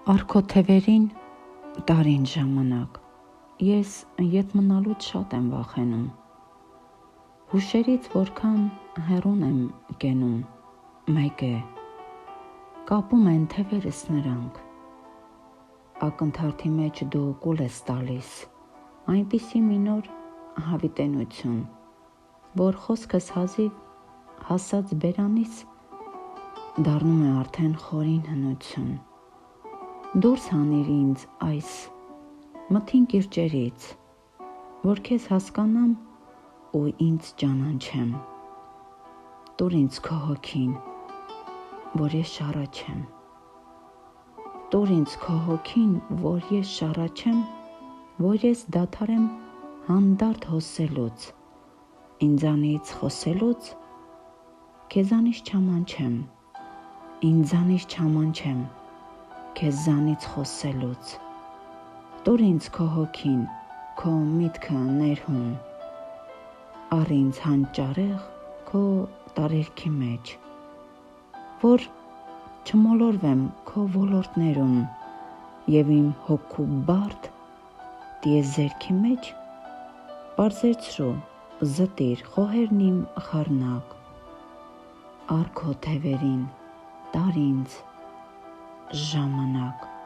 Արքո թևերին տարին ժամանակ, ես ետ մնալուց շատ եմ վախենում, հուշերից որքան հեռուն եմ կենում, մեկ է, կապում են թևերս նրանք, ակնթարթի մեջ դու կուլ ես տալիս, այնպիսի մի նոր հավիտենություն, որ խոսքս հազիվ հասած բերանից դառնում է արդեն խորին հնություն, դուրս հանիր ինձ այս մթին կիրճերից, որ քեզ հասկանամ ու ինձ ճանաչեմ, տուր ինձ քո հոգին, որ ես շառաչեմ, տուր ինձ քո հոգին, որ ես շառաչեմ, որ ես դադարեմ հանդարտ հոսելուց, ինձանից խոսելուց, քեզանից չամանչեմ, ինձանից չամանչեմ, քեզանից խոսելուց, տուր ինձ քո հոգին, քո միտքը ներհուն, առ ինձ հանճարեղ քո տարերքի մեջ, որ չմոլորվեմ քո ոլորտներում և իմ հոգու բարդ տիեզերքի մեջ պարզեցրու զտիր խոհերն իմ խառնակ, առ քո թևերին տար ինձ ժամանակ։